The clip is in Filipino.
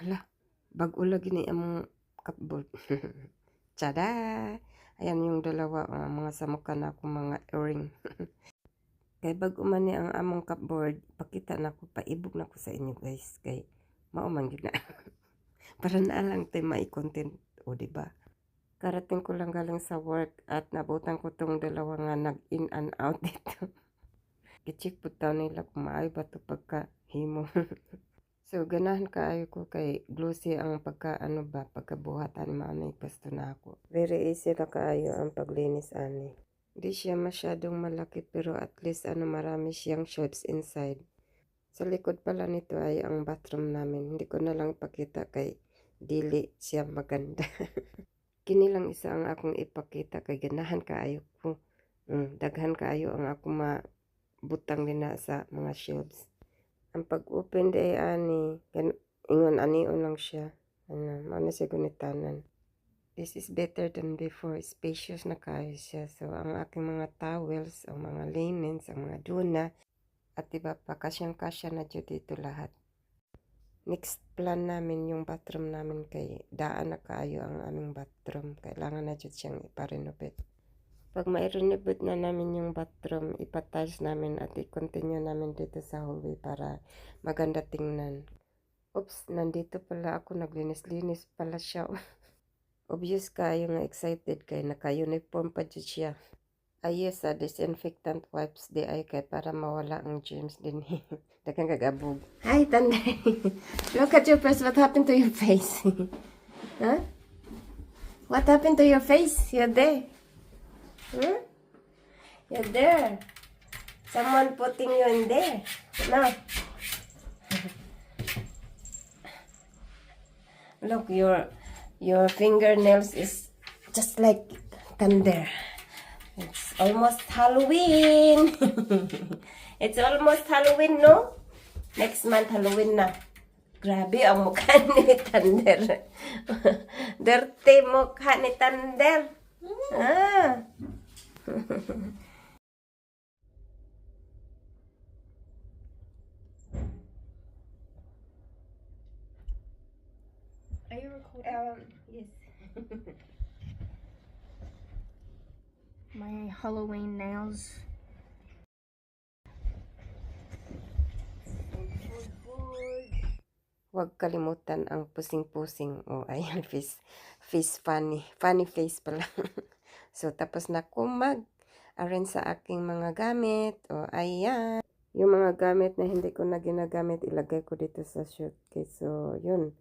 Hala, bag-o lagi ni among cupboard. Tada! Ayan yung dalawa mga samukan na akong mga earring. Kay bag-o man ni ang among cupboard, pakita na ko, paibog na ko sa inyo guys. Kay mauman yun na. Para na lang tayo mai-content. O diba? Karating ko lang galing sa work at nabutan ko tong dalawa nga nag-in and out dito. I-check po tayo nila kung maayo ba ito pagkahimo. So, ganahan kaayo ko kay glossy ang pagkabuhatan ni mami, pasto na ako. Very easy na kaayo ang paglinis ani. Hindi siya masyadong malaki pero at least marami siyang shelves inside. Sa likod pala nito ay ang bathroom namin. Hindi ko na lang ipakita kay dili siya maganda. Kini lang isa ang akong ipakita kay ganahan kaayo ko. Daghan kaayo ang akong mabutang din sa mga shelves. Ang pag-open day ani, ingon anion lang siya. Ano siya gunitanan. This is better than before. Spacious na kayo siya. So, ang aking mga towels, ang mga linens, ang mga duna, at iba pa, kasyang-kasya na dyan dito lahat. Next plan namin yung bathroom namin kay daan na kayo ang aming bathroom. Kailangan na dyan siyang iparenovate. Pag mai-renovate na namin yung bathroom, ipatiles namin at i-continue namin dito sa hallway para maganda tingnan. Oops, nandito pala ako, naglinis-linis pala siya. Obvious kayo nga excited kay naka-uniform pa dyan siya. Ayos disinfectant wipes di ay kay para mawala ang germs din. Dagang kagabog. Hi, Tanday. Look at your face. What happened to your face? Huh? What happened to your face? You're there. Hmm? You're there. Someone putting you in there. No. Look, your fingernails is just like thunder. It's almost Halloween. It's almost Halloween, no? Next month, Halloween na. Grabe ang mukha ni Thunder. Dirty mukha ni Thunder. Ah. Are you recording? Yes. My Halloween nails. Huwag kalimutan ang pusing-pusing. Ayan, face funny. Funny face pala. So, tapos na arrange sa aking mga gamit. Ayan. Yung mga gamit na hindi ko na ginagamit, ilagay ko dito sa suitcase. So, yun.